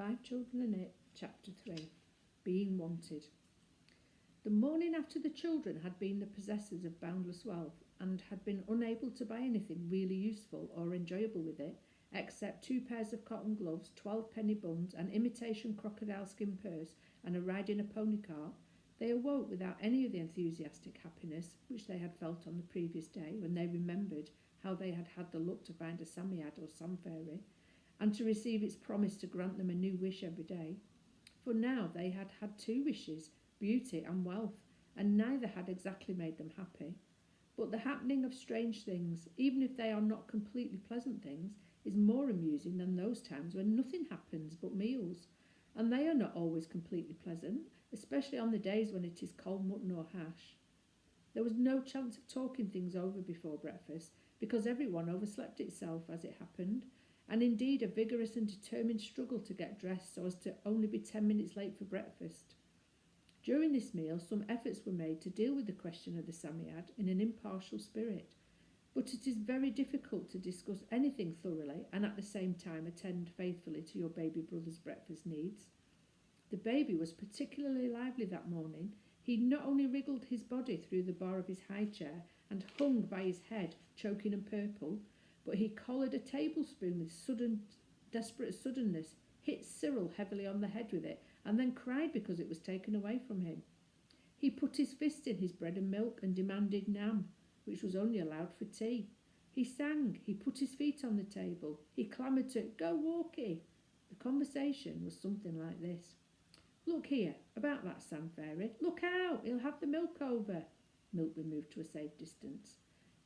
5 Children in It, Chapter 3, Being Wanted. The morning after the children had been the possessors of boundless wealth and had been unable to buy anything really useful or enjoyable with it, except 2 pairs of cotton gloves, 12 penny buns, an imitation crocodile skin purse, and a ride in a pony cart, they awoke without any of the enthusiastic happiness which they had felt on the previous day when they remembered how they had had the luck to find a Psammead or Sam Fairy, and to receive its promise to grant them a new wish every day. For now they had had 2 wishes, beauty and wealth, and neither had exactly made them happy. But the happening of strange things, even if they are not completely pleasant things, is more amusing than those times when nothing happens but meals, and they are not always completely pleasant, especially on the days when it is cold mutton or hash. There was no chance of talking things over before breakfast, because everyone overslept itself as it happened, and indeed a vigorous and determined struggle to get dressed so as to only be 10 minutes late for breakfast. During this meal some efforts were made to deal with the question of the Psammead in an impartial spirit, but it is very difficult to discuss anything thoroughly and at the same time attend faithfully to your baby brother's breakfast needs. The baby was particularly lively that morning. He not only wriggled his body through the bar of his high chair and hung by his head, choking and purple, but he collared a tablespoon with desperate suddenness, hit Cyril heavily on the head with it, and then cried because it was taken away from him. He put his fist in his bread and milk and demanded nam, which was only allowed for tea. He sang, he put his feet on the table, he clamoured to "Go walkie." The conversation was something like this. "Look here, about that Sam Fairy. Look out, he'll have the milk over." Milk removed to a safe distance.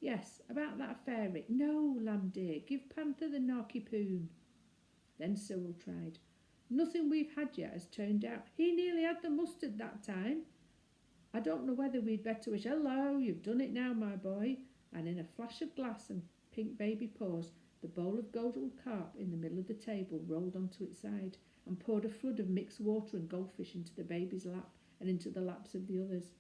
"Yes, about that fairy." "No, lamb dear, give Panther the narky poon." Then Cyril tried. "Nothing we've had yet has turned out." "He nearly had the mustard that time." "I don't know whether we'd better wish." "Hello, you've done it now, my boy." And in a flash of glass and pink baby paws, the bowl of golden carp in the middle of the table rolled onto its side and poured a flood of mixed water and goldfish into the baby's lap and into the laps of the others.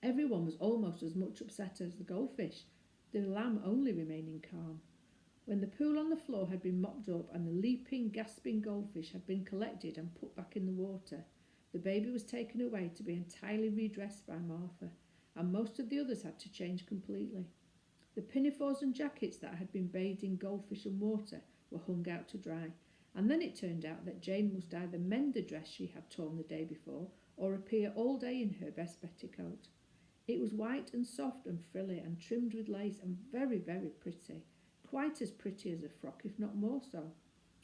Everyone was almost as much upset as the goldfish, the lamb only remaining calm. When the pool on the floor had been mopped up and the leaping, gasping goldfish had been collected and put back in the water, the baby was taken away to be entirely redressed by Martha, and most of the others had to change completely. The pinafores and jackets that had been bathed in goldfish and water were hung out to dry, and then it turned out that Jane must either mend the dress she had torn the day before or appear all day in her best petticoat. It was white and soft and frilly and trimmed with lace and very, very pretty, quite as pretty as a frock, if not more so.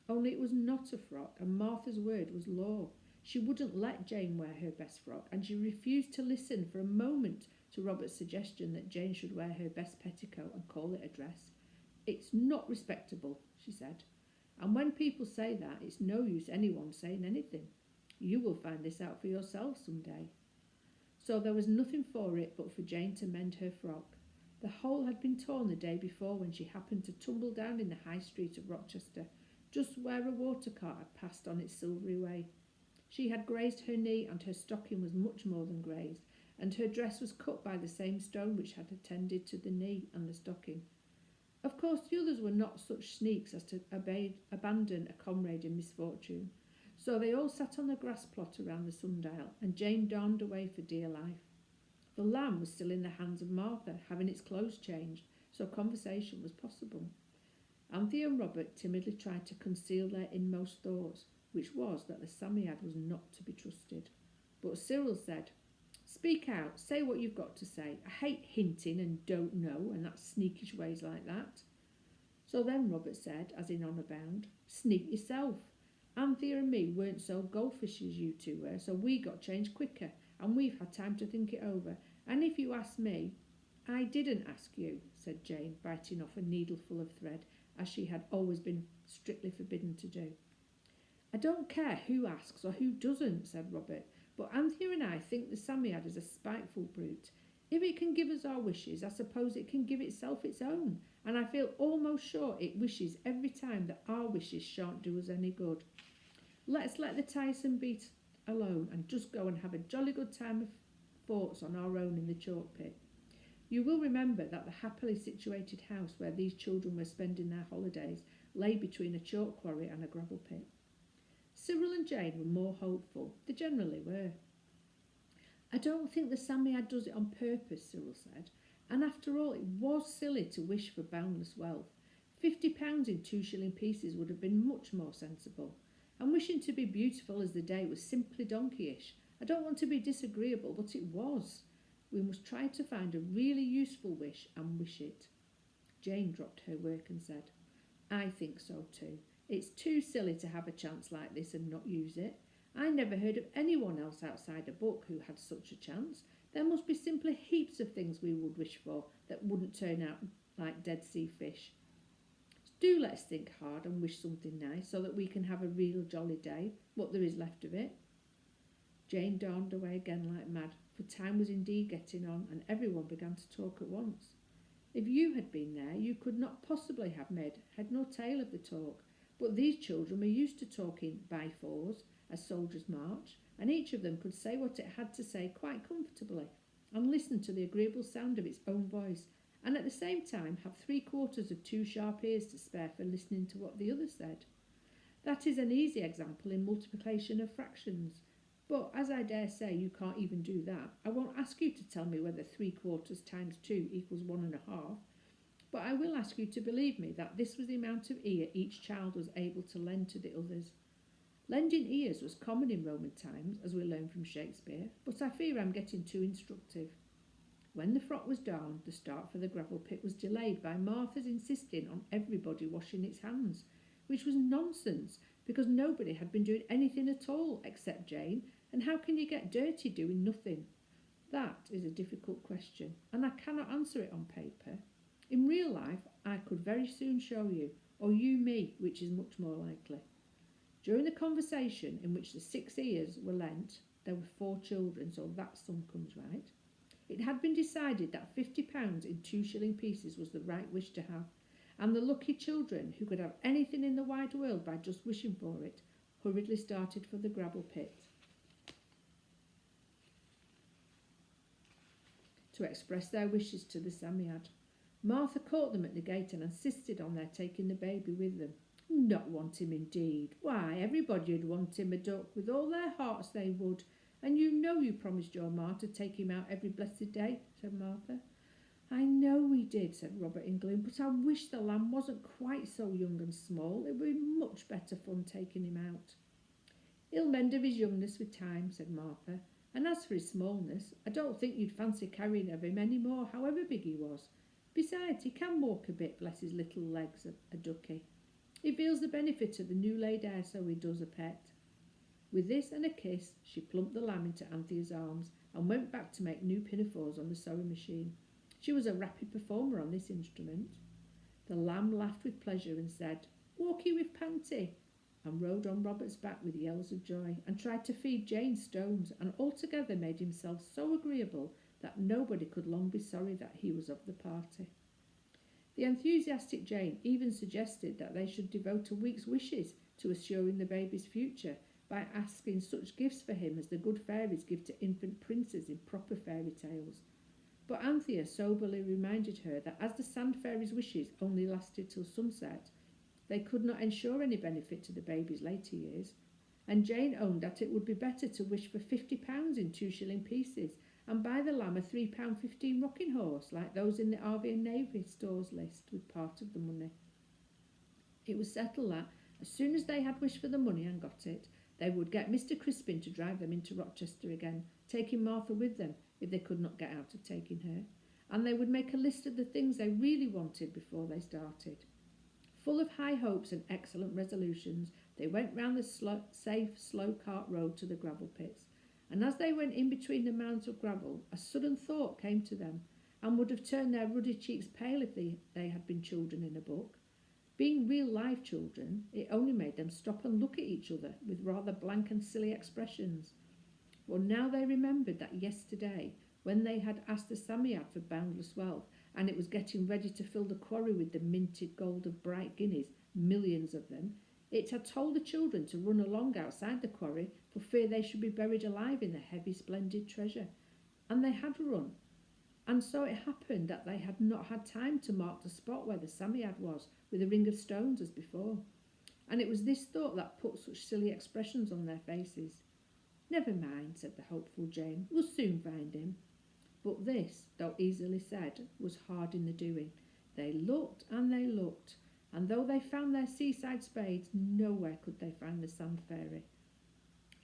Only it was not a frock, and Martha's word was law. She wouldn't let Jane wear her best frock, and she refused to listen for a moment to Robert's suggestion that Jane should wear her best petticoat and call it a dress. "It's not respectable," she said, "and when people say that, it's no use anyone saying anything. You will find this out for yourself some day." So there was nothing for it but for Jane to mend her frock. The hole had been torn the day before when she happened to tumble down in the high street of Rochester, just where a water cart had passed on its silvery way. She had grazed her knee, and her stocking was much more than grazed, and her dress was cut by the same stone which had attended to the knee and the stocking. Of course the others were not such sneaks as to abandon a comrade in misfortune, so they all sat on the grass plot around the sundial, and Jane darned away for dear life. The lamb was still in the hands of Martha, having its clothes changed, so conversation was possible. Anthea and Robert timidly tried to conceal their inmost thoughts, which was that the Psammead was not to be trusted. But Cyril said, "Speak out, say what you've got to say. I hate hinting and don't know and that sneakish ways like that." So then Robert said, as in honour bound, "Sneak yourself. Anthea and me weren't so goldfish as you two were, so we got changed quicker, and we've had time to think it over. And if you ask me—" "I didn't ask you," said Jane, biting off a needleful of thread, as she had always been strictly forbidden to do. "I don't care who asks or who doesn't," said Robert, "but Anthea and I think the Psammead is a spiteful brute. If it can give us our wishes, I suppose it can give itself its own, and I feel almost sure it wishes every time that our wishes shan't do us any good. Let's let the tiresome beast alone and just go and have a jolly good time of thoughts on our own in the chalk pit. You will remember that the happily situated house where these children were spending their holidays lay between a chalk quarry and a gravel pit. Cyril and Jane were more hopeful. They generally were. I don't think the Psammead does it on purpose, Cyril said. And after all, it was silly to wish for boundless wealth. £50 in 2 shilling pieces would have been much more sensible. And wishing to be beautiful as the day was simply donkeyish. I don't want to be disagreeable, but it was. We must try to find a really useful wish and wish it. Jane dropped her work and said, I think so too. It's too silly to have a chance like this and not use it. I never heard of anyone else outside a book who had such a chance. There must be simply heaps of things we would wish for that wouldn't turn out like Dead Sea fish. Do let's think hard and wish something nice so that we can have a real jolly day, what there is left of it. Jane darned away again like mad, for time was indeed getting on and everyone began to talk at once. If you had been there, you could not possibly have made head nor tail of the talk, but these children were used to talking by fours as soldiers march, and each of them could say what it had to say quite comfortably, and listen to the agreeable sound of its own voice, and at the same time have 3/4 of 2 sharp ears to spare for listening to what the other said. That is an easy example in multiplication of fractions, but as I dare say you can't even do that, I won't ask you to tell me whether 3/4 times 2 equals 1.5, but I will ask you to believe me that this was the amount of ear each child was able to lend to the others. Lending ears was common in Roman times, as we learn from Shakespeare, but I fear I'm getting too instructive. When the frock was darned, the start for the gravel pit was delayed by Martha's insisting on everybody washing its hands, which was nonsense, because nobody had been doing anything at all except Jane, and how can you get dirty doing nothing? That is a difficult question, and I cannot answer it on paper. In real life, I could very soon show you, or you me, which is much more likely. During the conversation in which the 6 ears were lent, there were 4 children, so that sum comes right. It had been decided that £50 in 2 shilling pieces was the right wish to have, and the lucky children, who could have anything in the wide world by just wishing for it, hurriedly started for the gravel pit to express their wishes to the Psammead. Martha caught them at the gate and insisted on their taking the baby with them. Not want him indeed. Why, everybody'd want him, a duck, with all their hearts they would. And you know you promised your ma to take him out every blessed day, said Martha. I know we did, said Robert in gloom, but I wish the lamb wasn't quite so young and small. It would be much better fun taking him out. He'll mend of his youngness with time, said Martha. And as for his smallness, I don't think you'd fancy carrying of him any more, however big he was. Besides, he can walk a bit, bless his little legs, a ducky. He feels the benefit of the new laid air, so he does, a pet. With this and a kiss, she plumped the lamb into Anthea's arms and went back to make new pinafores on the sewing machine. She was a rapid performer on this instrument. The lamb laughed with pleasure and said, Walkie with Panty, and rode on Robert's back with yells of joy, and tried to feed Jane stones, and altogether made himself so agreeable that nobody could long be sorry that he was of the party. The enthusiastic Jane even suggested that they should devote a week's wishes to assuring the baby's future by asking such gifts for him as the good fairies give to infant princes in proper fairy tales. But Anthea soberly reminded her that as the sand fairies' wishes only lasted till sunset, they could not ensure any benefit to the baby's later years, and Jane owned that it would be better to wish for £50 in 2 shilling pieces and buy the lamb a £3.15 rocking horse like those in the RV and Navy stores list with part of the money. It was settled that, as soon as they had wished for the money and got it, they would get Mr. Crispin to drive them into Rochester again, taking Martha with them if they could not get out of taking her, and they would make a list of the things they really wanted before they started. Full of high hopes and excellent resolutions, they went round the safe, slow cart road to the gravel pits, and as they went in between the mounds of gravel, a sudden thought came to them, and would have turned their ruddy cheeks pale if they had been children in a book. Being real live children, it only made them stop and look at each other with rather blank and silly expressions. For now they remembered that yesterday, when they had asked the Psammead for boundless wealth, and it was getting ready to fill the quarry with the minted gold of bright guineas, millions of them, it had told the children to run along outside the quarry for fear they should be buried alive in the heavy splendid treasure. And they had run. And so it happened that they had not had time to mark the spot where the Psammead was, with a ring of stones as before. and it was this thought that put such silly expressions on their faces. "Never mind," said the hopeful Jane, "we'll soon find him." But this, though easily said, was hard in the doing. They looked, and though they found their seaside spades, nowhere could they find the sand fairy.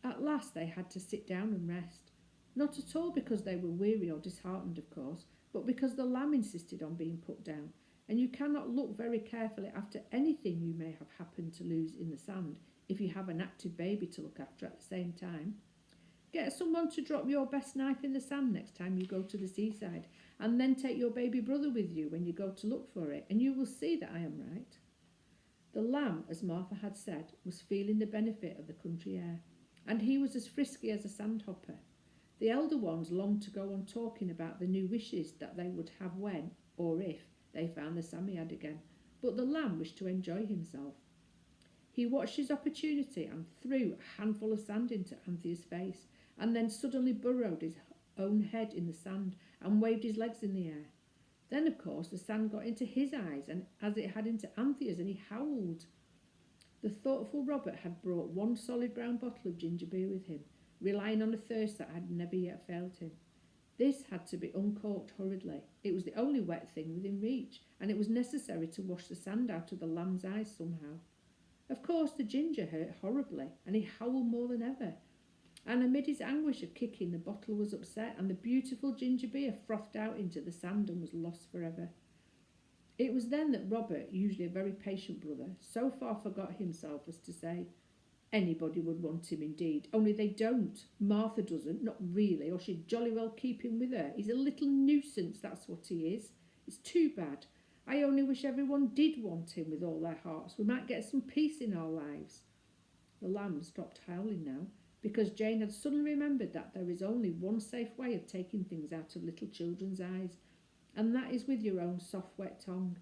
At last they had to sit down and rest, not at all because they were weary or disheartened, of course, but because the lamb insisted on being put down, and you cannot look very carefully after anything you may have happened to lose in the sand if you have an active baby to look after at the same time. Get someone to drop your best knife in the sand next time you go to the seaside, and then take your baby brother with you when you go to look for it, and you will see that I am right. The lamb, as Martha had said, was feeling the benefit of the country air, and he was as frisky as a sandhopper. The elder ones longed to go on talking about the new wishes that they would have when, or if, they found the Psammead again, but the lamb wished to enjoy himself. He watched his opportunity and threw a handful of sand into Anthea's face, and then suddenly burrowed his own head in the sand and waved his legs in the air. Then, of course, the sand got into his eyes, and as it had into Anthea's, and he howled. The thoughtful Robert had brought one solid brown bottle of ginger beer with him, relying on a thirst that had never yet failed him. This had to be uncorked hurriedly. It was the only wet thing within reach, and it was necessary to wash the sand out of the lamb's eyes somehow. Of course, the ginger hurt horribly, and he howled more than ever. And amid his anguish of kicking, the bottle was upset, and the beautiful ginger beer frothed out into the sand and was lost forever. It was then that Robert, usually a very patient brother, so far forgot himself as to say, "Anybody would want him indeed, only they don't. Martha doesn't, not really, or she'd jolly well keep him with her. He's a little nuisance, that's what he is. It's too bad. I only wish everyone did want him with all their hearts. We might get some peace in our lives." The lamb stopped howling now, because Jane had suddenly remembered that there is only one safe way of taking things out of little children's eyes, and that is with your own soft, wet tongue.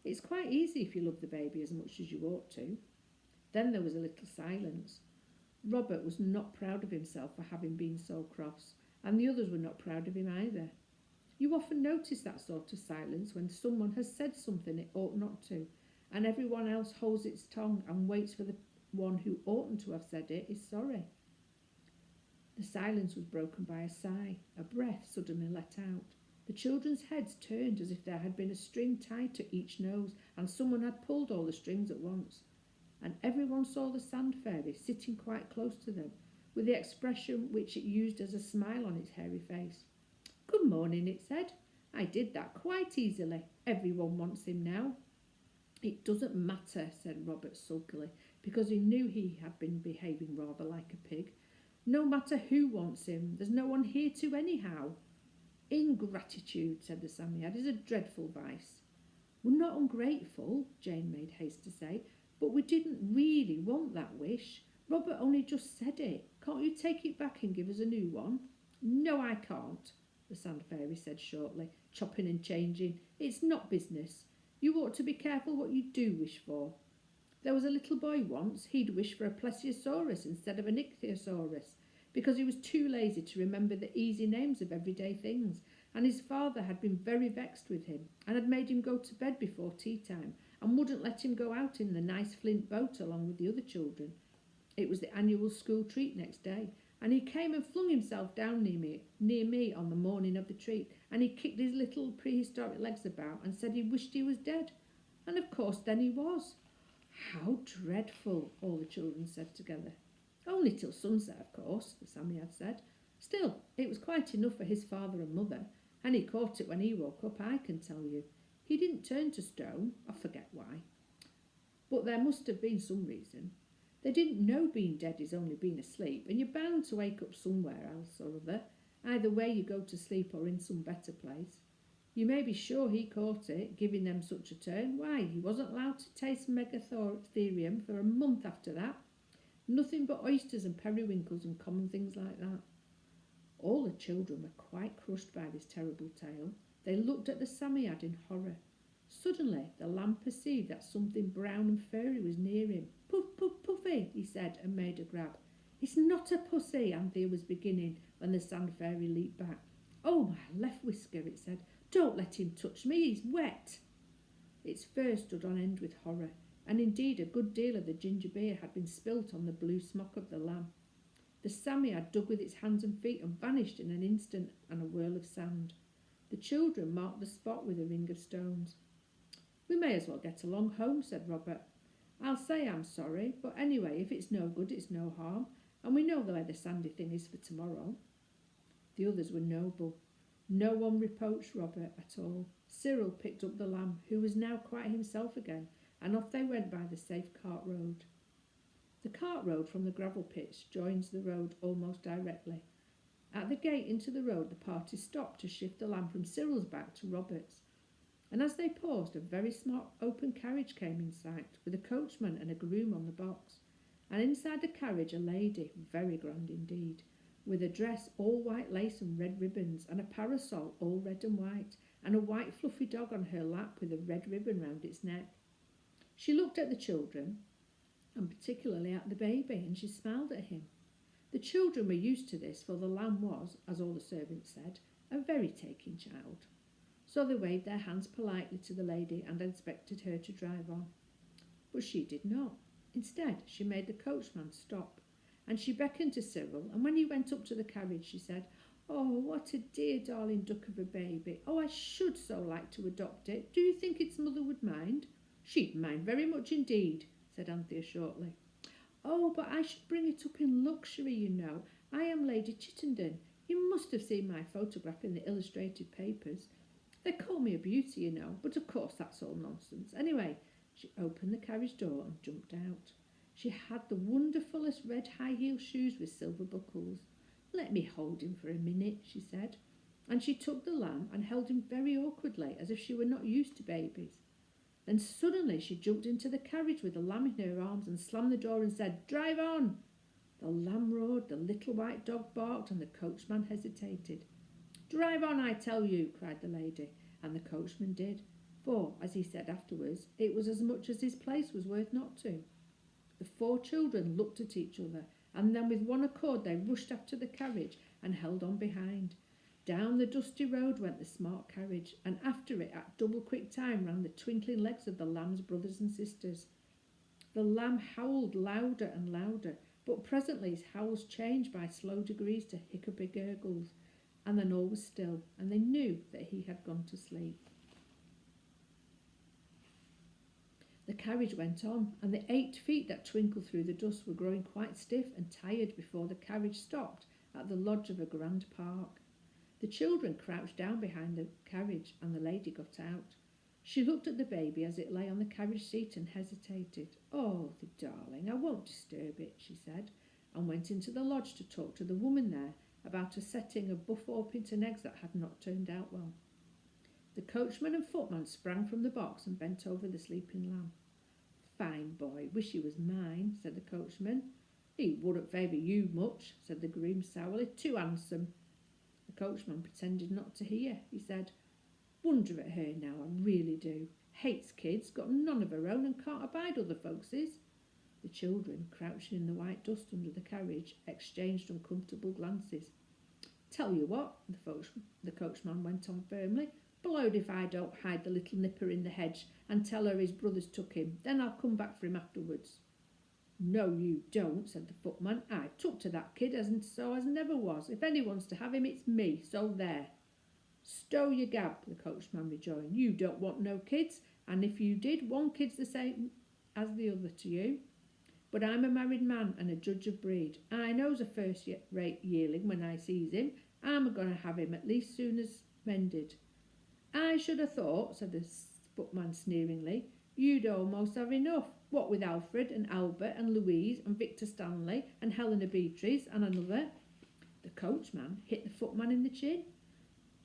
It's quite easy if you love the baby as much as you ought to. Then there was a little silence. Robert was not proud of himself for having been so cross, and the others were not proud of him either. You often notice that sort of silence when someone has said something it ought not to, and everyone else holds its tongue and waits for the one who oughtn't to have said it is sorry. The silence was broken by a sigh, a breath suddenly let out. The children's heads turned as if there had been a string tied to each nose, and someone had pulled all the strings at once. And everyone saw the sand fairy sitting quite close to them, with the expression which it used as a smile on its hairy face. "Good morning," it said. "I did that quite easily. Everyone wants him now." "It doesn't matter," said Robert sulkily, because he knew he had been behaving rather like a pig. "No matter who wants him, there's no one here to anyhow." "Ingratitude," said the Psammead, "is a dreadful vice." "We're not ungrateful," Jane made haste to say, "but we didn't really want that wish. Robert only just said it. Can't you take it back and give us a new one?" "No, I can't," the sand fairy said shortly, chopping and changing. "It's not business. You ought to be careful what you do wish for. There was a little boy once, he'd wished for a plesiosaurus instead of an ichthyosaurus, because he was too lazy to remember the easy names of everyday things, and his father had been very vexed with him, and had made him go to bed before tea time, and wouldn't let him go out in the nice flint boat along with the other children. It was the annual school treat next day, and he came and flung himself down near me on the morning of the treat, and he kicked his little prehistoric legs about and said he wished he was dead. And of course then he was." "How dreadful," all the children said together. "Only till sunset, of course," the Psammead said. "Still, it was quite enough for his father and mother, and he caught it when he woke up, I can tell you. He didn't turn to stone, I forget why. But there must have been some reason. They didn't know being dead is only being asleep, and you're bound to wake up somewhere else or other, either where you go to sleep or in some better place. You may be sure he caught it, giving them such a turn. Why, he wasn't allowed to taste megatherium for a month after that. Nothing but oysters and periwinkles and common things like that." All the children were quite crushed by this terrible tale. They looked at the Psammead in horror. Suddenly the lamb perceived that something brown and furry was near him. "Puff, puff, puffy," he said, and made a grab. "It's not a pussy," Anthea was beginning, when the sand fairy leaped back. "Oh, my left whisker," it said. "Don't let him touch me, he's wet." Its fur stood on end with horror. and indeed a good deal of the ginger beer had been spilt on the blue smock of the lamb. The Sammy dug with its hands and feet and vanished in an instant and a whirl of sand. The children marked the spot with a ring of stones. "We may as well get along home," said Robert. "I'll say I'm sorry, but anyway, if it's no good, it's no harm, and we know where the sandy thing is for tomorrow." The others were noble. No one reproached Robert at all. Cyril picked up the lamb, who was now quite himself again, and off they went by the safe cart road. The cart road from the gravel pits joins the road almost directly. At the gate into the road the party stopped to shift the lamb from Cyril's back to Robert's, and as they paused a very smart open carriage came in sight, with a coachman and a groom on the box, and inside the carriage a lady, very grand indeed, with a dress all white lace and red ribbons, and a parasol all red and white, and a white fluffy dog on her lap with a red ribbon round its neck. She looked at the children, and particularly at the baby, and she smiled at him. The children were used to this, for the lamb was, as all the servants said, a very taking child. So they waved their hands politely to the lady and expected her to drive on. But she did not. Instead, she made the coachman stop, and she beckoned to Cyril, and when he went up to the carriage she said, "Oh, what a dear darling duck of a baby. Oh, I should so like to adopt it. Do you think its mother would mind?" "She'd mind very much indeed," said Anthea shortly. "Oh, but I should bring it up in luxury, you know. I am Lady Chittenden. You must have seen my photograph in the illustrated papers. They call me a beauty, you know, but of course that's all nonsense. Anyway," she opened the carriage door and jumped out. She had the wonderfulest red high-heel shoes with silver buckles. "Let me hold him for a minute," she said, and she took the lamb and held him very awkwardly, as if she were not used to babies. Then suddenly she jumped into the carriage with the lamb in her arms and slammed the door and said, "Drive on!" The lamb roared, the little white dog barked, and the coachman hesitated. "Drive on, I tell you," cried the lady, and the coachman did, for, as he said afterwards, it was as much as his place was worth not to. The 4 children looked at each other, and then with one accord they rushed after the carriage and held on behind. Down the dusty road went the smart carriage, and after it at double quick time ran the twinkling legs of the lamb's brothers and sisters. The lamb howled louder and louder, but presently his howls changed by slow degrees to hiccupy gurgles, and then all was still, and they knew that he had gone to sleep. The carriage went on, and the 8 feet that twinkled through the dust were growing quite stiff and tired before the carriage stopped at the lodge of a grand park. The children crouched down behind the carriage, and the lady got out. She looked at the baby as it lay on the carriage seat and hesitated. "Oh, the darling, I won't disturb it," she said, and went into the lodge to talk to the woman there about a setting of Buff Orpington eggs that had not turned out well. The coachman and footman sprang from the box and bent over the sleeping lamb. "Fine boy, wish he was mine," said the coachman. "He wouldn't favour you much," said the groom sourly. "Too handsome." The coachman pretended not to hear. He said, "Wonder at her now, I really do. Hates kids, got none of her own, and can't abide other folks's." The children, crouching in the white dust under the carriage, exchanged uncomfortable glances. "Tell you what," the coachman went on firmly, "blowed if I don't hide the little nipper in the hedge and tell her his brothers took him. Then I'll come back for him afterwards." "No, you don't," said the footman. "I took to that kid as never was. If anyone's to have him, it's me, so there." "Stow your gab," the coachman rejoined. "You don't want no kids, and if you did, one kid's the same as the other to you. But I'm a married man and a judge of breed. I knows a first-rate yearling when I sees him. I'm a-going to have him at least soon as mended." "I should have thought," said the footman sneeringly, "you'd almost have enough. What with Alfred and Albert and Louise and Victor Stanley and Helena Beatrice and another." The coachman hit the footman in the chin.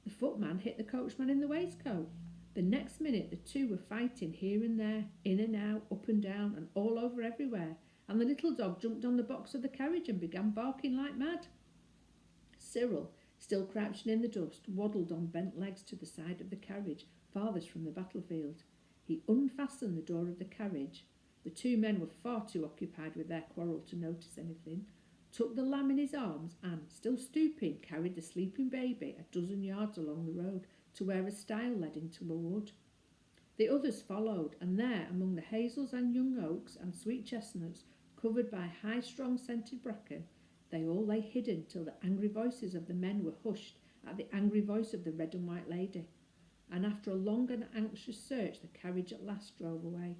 The footman hit the coachman in the waistcoat. The next minute the two were fighting here and there, in and out, up and down, and all over everywhere, and the little dog jumped on the box of the carriage and began barking like mad. Cyril, still crouching in the dust, waddled on bent legs to the side of the carriage, farthest from the battlefield. He unfastened the door of the carriage. The 2 men were far too occupied with their quarrel to notice anything, took the lamb in his arms and, still stooping, carried the sleeping baby a dozen yards along the road to where a stile led into a wood. The others followed, and there, among the hazels and young oaks and sweet chestnuts, covered by high, strong-scented bracken, they all lay hidden till the angry voices of the men were hushed at the angry voice of the red and white lady. And after a long and anxious search, the carriage at last drove away.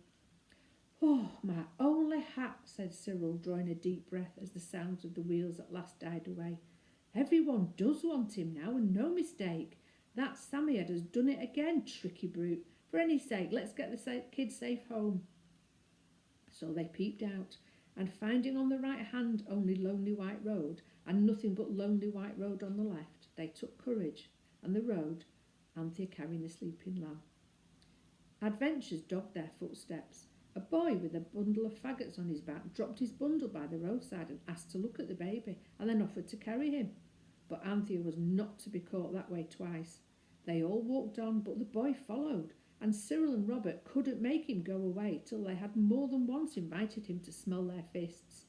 "Oh, my only hat," said Cyril, drawing a deep breath as the sounds of the wheels at last died away. "Everyone does want him now, and no mistake. That Sammyhead has done it again, tricky brute. For any sake, let's get the kid safe home." So they peeped out, and finding on the right hand only lonely white road, and nothing but lonely white road on the left, they took courage, and the road, Anthea carrying the sleeping lamb. Adventures dogged their footsteps. A boy with a bundle of faggots on his back dropped his bundle by the roadside and asked to look at the baby, and then offered to carry him. But Anthea was not to be caught that way twice. They all walked on, but the boy followed, and Cyril and Robert couldn't make him go away till they had more than once invited him to smell their fists.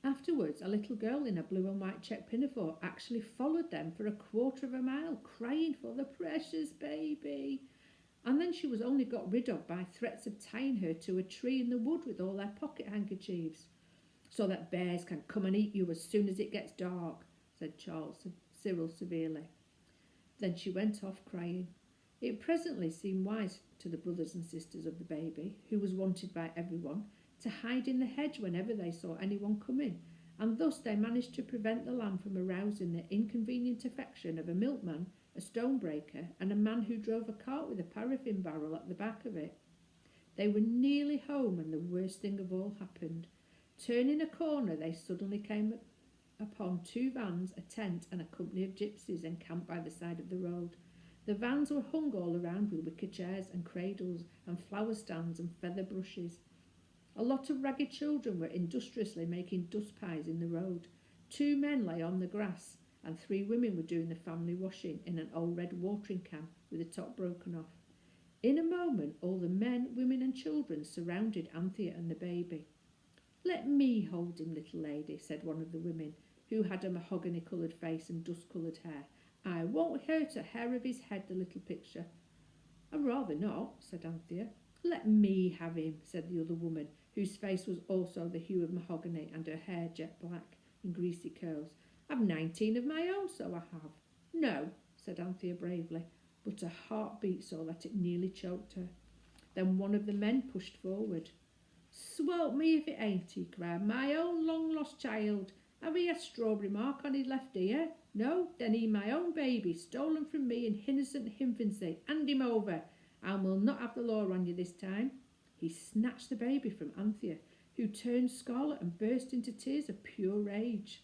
Afterwards, a little girl in a blue and white check pinafore actually followed them for a quarter of a mile, crying for the precious baby. And then she was only got rid of by threats of tying her to a tree in the wood with all their pocket handkerchiefs. "So that bears can come and eat you as soon as it gets dark," said Cyril severely. Then she went off crying. It presently seemed wise to the brothers and sisters of the baby, who was wanted by everyone, to hide in the hedge whenever they saw anyone coming, and thus they managed to prevent the lamb from arousing the inconvenient affection of a milkman, a stonebreaker, and a man who drove a cart with a paraffin barrel at the back of it. They were nearly home, and the worst thing of all happened. Turning a corner, they suddenly came upon two vans, a tent, and a company of gypsies encamped by the side of the road. The vans were hung all around with wicker chairs and cradles and flower stands and feather brushes. A lot of ragged children were industriously making dust pies in the road. Two men lay on the grass, and three women were doing the family washing in an old red watering can with the top broken off. In a moment, all the men, women and children surrounded Anthea and the baby. "Let me hold him, little lady," said one of the women, who had a mahogany-coloured face and dust-coloured hair. "I won't hurt a hair of his head, the little picture." "I'd rather not," said Anthea. "Let me have him," said the other woman, whose face was also the hue of mahogany and her hair jet black in greasy curls. "I've 19 of my own, so I have." "No," said Anthea bravely, but her heart beat so that it nearly choked her. Then one of the men pushed forward. "Swelp me if it ain't," he cried. "My own long-lost child. Have he a strawberry mark on his left ear? No? Then he my own baby, stolen from me in innocent infancy. Hand him over. I will not have the law on you this time." He snatched the baby from Anthea, who turned scarlet and burst into tears of pure rage.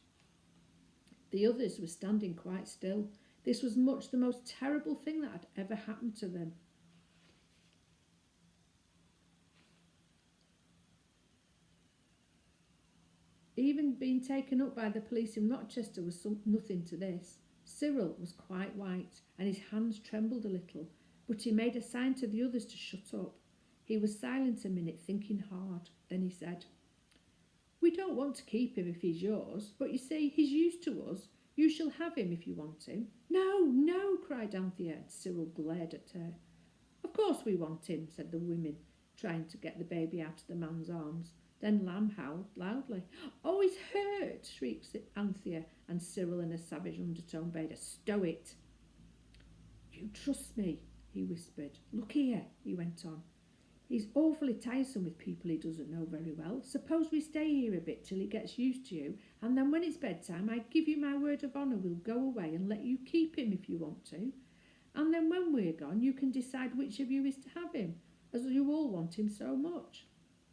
The others were standing quite still. This was much the most terrible thing that had ever happened to them. Even being taken up by the police in Rochester was nothing to this. Cyril was quite white, and his hands trembled a little, but he made a sign to the others to shut up. He was silent a minute, thinking hard. Then he said, "We don't want to keep him if he's yours, but you see, he's used to us. You shall have him if you want him." "No, no," cried Anthea, and Cyril glared at her. "Of course we want him," said the women, trying to get the baby out of the man's arms. Then Lamb howled loudly. "Oh, he's hurt!" shrieked Anthea, and Cyril in a savage undertone bade her stow it. "You trust me," he whispered. "Look here," he went on. "He's awfully tiresome with people he doesn't know very well. Suppose we stay here a bit till he gets used to you, and then when it's bedtime, I give you my word of honour we'll go away and let you keep him if you want to. And then when we're gone, you can decide which of you is to have him, as you all want him so much."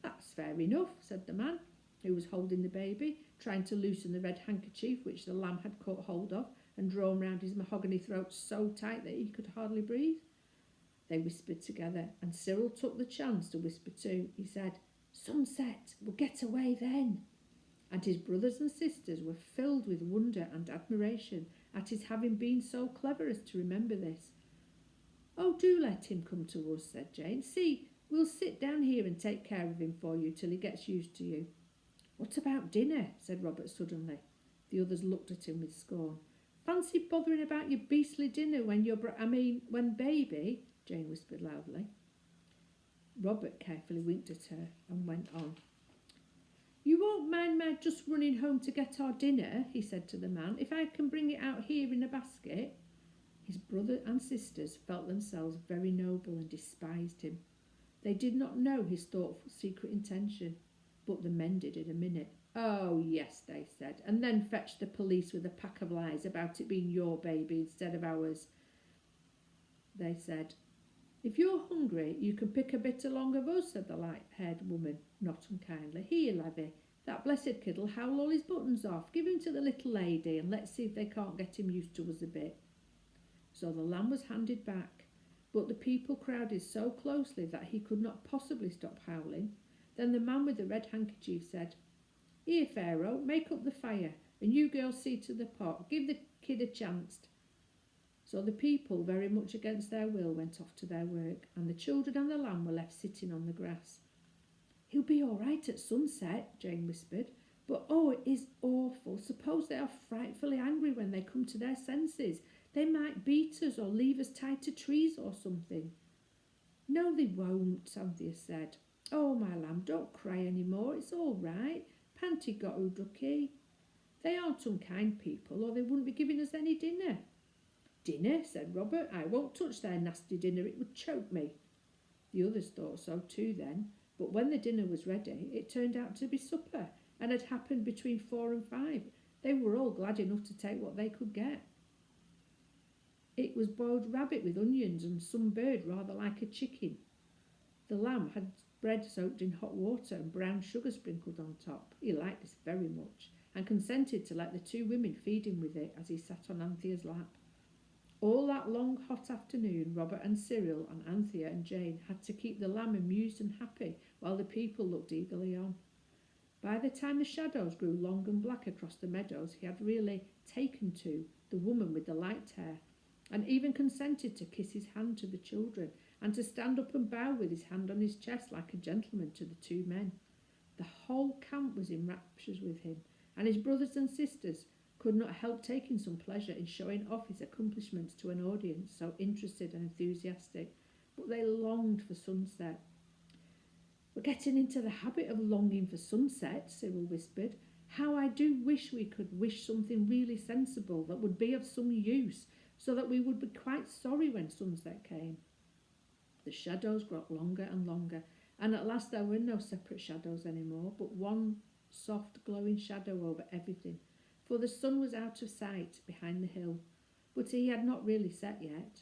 "That's fair enough," said the man, who was holding the baby, trying to loosen the red handkerchief which the lamb had caught hold of and drawn round his mahogany throat so tight that he could hardly breathe. They whispered together, and Cyril took the chance to whisper too. He said, "Sunset, we'll get away then." And his brothers and sisters were filled with wonder and admiration at his having been so clever as to remember this. "Oh, do let him come to us," said Jane. "See, we'll sit down here and take care of him for you till he gets used to you." "What about dinner?" said Robert suddenly. The others looked at him with scorn. "Fancy bothering about your beastly dinner when when baby," Jane whispered loudly. Robert carefully winked at her and went on. You won't mind my just running home to get our dinner, he said to the man, if I can bring it out here in a basket? His brother and sisters felt themselves very noble and despised him. They did not know his thoughtful secret intention, but the men did in a minute. Oh, yes, they said, and then fetched the police with a pack of lies about it being your baby instead of ours. They said, if you're hungry, you can pick a bit along of us, said the light-haired woman, not unkindly. Here, Levy, that blessed kidd'll howl all his buttons off. Give him to the little lady, and let's see if they can't get him used to us a bit. So the lamb was handed back, but the people crowded so closely that he could not possibly stop howling. Then the man with the red handkerchief said, Here, Pharaoh, make up the fire, and you girls see to the pot. Give the kid a chance. So the people, very much against their will, went off to their work, and the children and the lamb were left sitting on the grass. He'll be all right at sunset, Jane whispered. But oh, it is awful. Suppose they are frightfully angry when they come to their senses. They might beat us or leave us tied to trees or something. No, they won't, Anthea said. Oh, my lamb, don't cry any more. It's all right. Panty got her ducky. They aren't unkind people, or they wouldn't be giving us any dinner. Dinner, said Robert. I won't touch their nasty dinner. It would choke me. The others thought so too then, but when the dinner was ready, it turned out to be supper, and had happened between 4 and 5. They were all glad enough to take what they could get. It was boiled rabbit with onions and some bird rather like a chicken. The lamb had bread soaked in hot water and brown sugar sprinkled on top. He liked this very much, and consented to let the 2 women feed him with it as he sat on Anthea's lap. All that long hot afternoon, Robert and Cyril and Anthea and Jane had to keep the lamb amused and happy while the people looked eagerly on. By the time the shadows grew long and black across the meadows, he had really taken to the woman with the light hair, and even consented to kiss his hand to the children, and to stand up and bow with his hand on his chest like a gentleman to the 2 men. The whole camp was in raptures with him, and his brothers and sisters could not help taking some pleasure in showing off his accomplishments to an audience so interested and enthusiastic, but they longed for sunset. We're getting into the habit of longing for sunset, Cyril whispered. How I do wish we could wish something really sensible that would be of some use, so that we would be quite sorry when sunset came. The shadows got longer and longer, and at last there were no separate shadows anymore, but one soft glowing shadow over everything, for the sun was out of sight behind the hill, but he had not really set yet.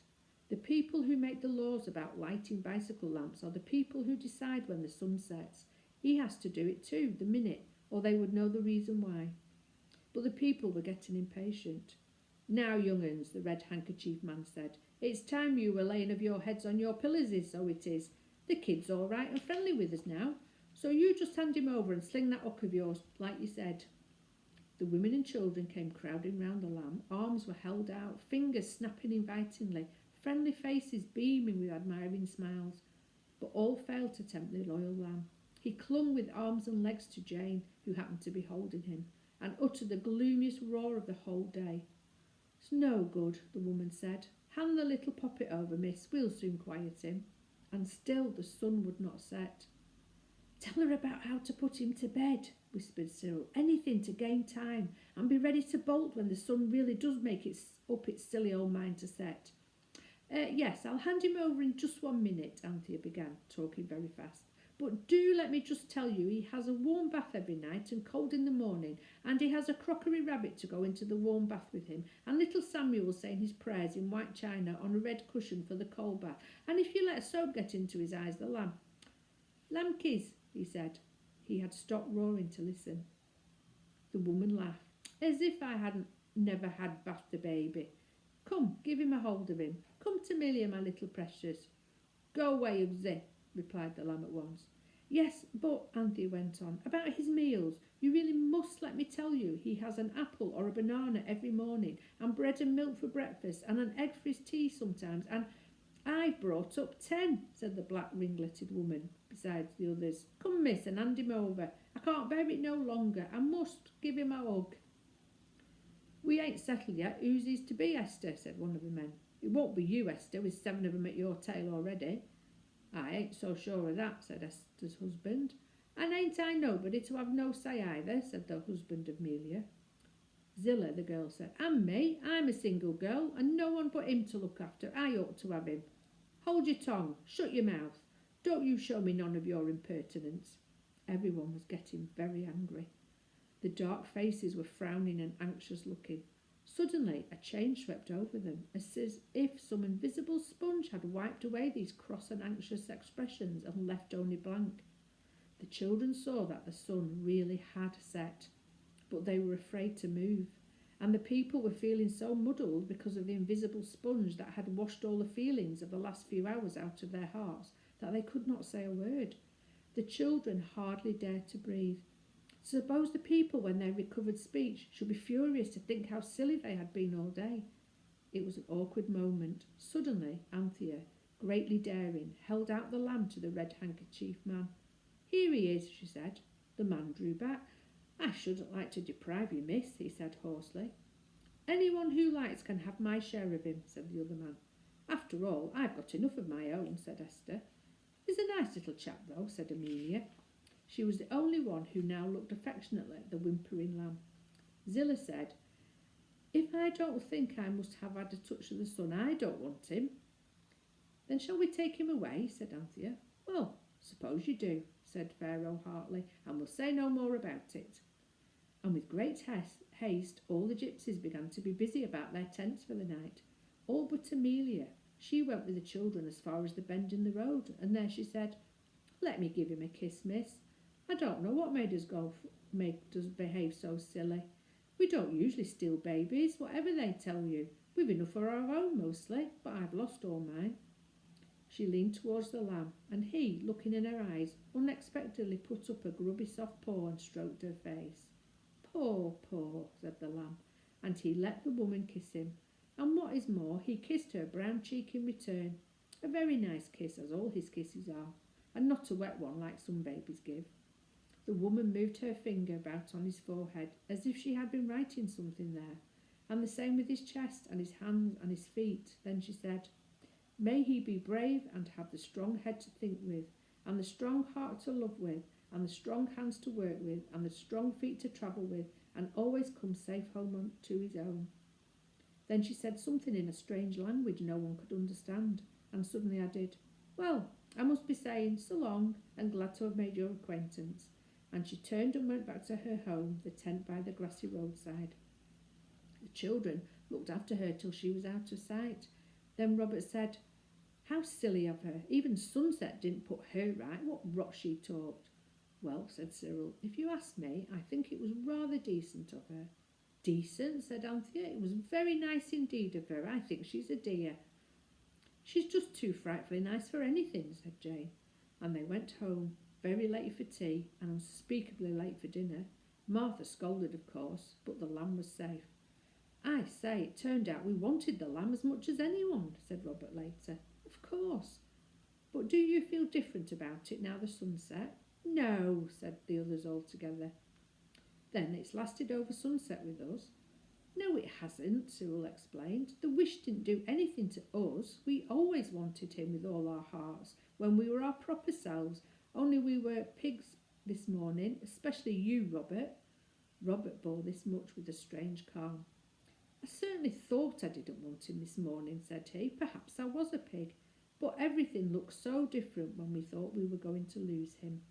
The people who make the laws about lighting bicycle lamps are the people who decide when the sun sets. He has to do it too, the minute, or they would know the reason why. But the people were getting impatient. Now, young uns, the red handkerchief man said, it's time you were laying of your heads on your pillars, so it is. The kid's all right and friendly with us now, so you just hand him over and sling that hook of yours, like you said. The women and children came crowding round the lamb. Arms were held out, fingers snapping invitingly, friendly faces beaming with admiring smiles. But all failed to tempt the loyal lamb. He clung with arms and legs to Jane, who happened to be holding him, and uttered the gloomiest roar of the whole day. It's no good, the woman said. Hand the little poppet over, miss. We'll soon quiet him. And still the sun would not set. Tell her about how to put him to bed, whispered Cyril. Anything to gain time, and be ready to bolt when the sun really does make its silly old mind to set. Yes, I'll hand him over in just 1 minute, Anthea began, talking very fast. But do let me just tell you, he has a warm bath every night and cold in the morning, and he has a crockery rabbit to go into the warm bath with him, and little Samuel saying his prayers in white china on a red cushion for the cold bath, and if you let soap get into his eyes, the lamb. Lamkies, he said. He had stopped roaring to listen. The woman laughed, as if I hadn't never had bath the baby. Come, give him a hold of him. Come to Millie, my little precious. Go away, Ugzy, replied the lamb at once. Yes, but, Anthea went on, about his meals, you really must let me tell you he has an apple or a banana every morning, and bread and milk for breakfast, and an egg for his tea sometimes, and I've brought up 10, said the black ringleted woman, besides the others. Come, miss, and hand him over. I can't bear it no longer. I must give him a hug. We ain't settled yet whose he's to be, Esther, said one of the men. It won't be you, Esther, with 7 of them at your tail already. I ain't so sure of that, said Esther's husband. And ain't I nobody to have no say either, said the husband of Amelia. Zillah, the girl said, and me, I'm a single girl, and no one but him to look after. I ought to have him. Hold your tongue, shut your mouth. Don't you show me none of your impertinence. Everyone was getting very angry. The dark faces were frowning and anxious looking. Suddenly a change swept over them, as if some invisible sponge had wiped away these cross and anxious expressions and left only blank. The children saw that the sun really had set, but they were afraid to move, and the people were feeling so muddled because of the invisible sponge that had washed all the feelings of the last few hours out of their hearts that they could not say a word. The children hardly dared to breathe. Suppose the people, when they recovered speech, should be furious to think how silly they had been all day. It was an awkward moment. Suddenly, Anthea, greatly daring, held out the lamb to the red-handkerchief man. Here he is, she said. The man drew back. I shouldn't like to deprive you, miss, he said hoarsely. Anyone who likes can have my share of him, said the other man. After all, I've got enough of my own, said Esther. He's a nice little chap, though, said Amelia. She was the only one who now looked affectionately at the whimpering lamb. Zillah said, if I don't think I must have had a touch of the sun, I don't want him. Then shall we take him away, said Anthea. Well, suppose you do, said Pharaoh heartily, and we'll say no more about it. And with great haste all the gypsies began to be busy about their tents for the night. All but Amelia. She went with the children as far as the bend in the road, and there she said, let me give him a kiss, miss. I don't know what made us behave so silly. We don't usually steal babies, whatever they tell you. We've enough of our own mostly, but I've lost all mine. She leaned towards the lamb, and he, looking in her eyes, unexpectedly put up a grubby soft paw and stroked her face. Poor, poor, said the lamb, and he let the woman kiss him. And what is more, he kissed her brown cheek in return. A very nice kiss, as all his kisses are, and not a wet one like some babies give. The woman moved her finger about on his forehead, as if she had been writing something there, and the same with his chest and his hands and his feet. Then she said, may he be brave and have the strong head to think with, and the strong heart to love with, and the strong hands to work with, and the strong feet to travel with, and always come safe home to his own. Then she said something in a strange language no one could understand, and suddenly added, well, I must be saying so long, and glad to have made your acquaintance. And she turned and went back to her home, the tent by the grassy roadside. The children looked after her till she was out of sight. Then Robert said, how silly of her. Even Sunset didn't put her right. What rot she talked. Well, said Cyril, if you ask me, I think it was rather decent of her. Decent, said Anthea. It was very nice indeed of her. I think she's a dear. She's just too frightfully nice for anything, said Jane. And they went home, very late for tea and unspeakably late for dinner. Martha scolded, of course, but the lamb was safe. I say, it turned out we wanted the lamb as much as anyone, said Robert later. Of course. But do you feel different about it now the sun's set? No, said the others all together. Then it's lasted over sunset with us. No, it hasn't, Cyril explained. The wish didn't do anything to us. We always wanted him with all our hearts, when we were our proper selves, only we were pigs this morning, especially you, Robert. Robert bore this much with a strange calm. I certainly thought I didn't want him this morning, said he. Perhaps I was a pig, but everything looked so different when we thought we were going to lose him.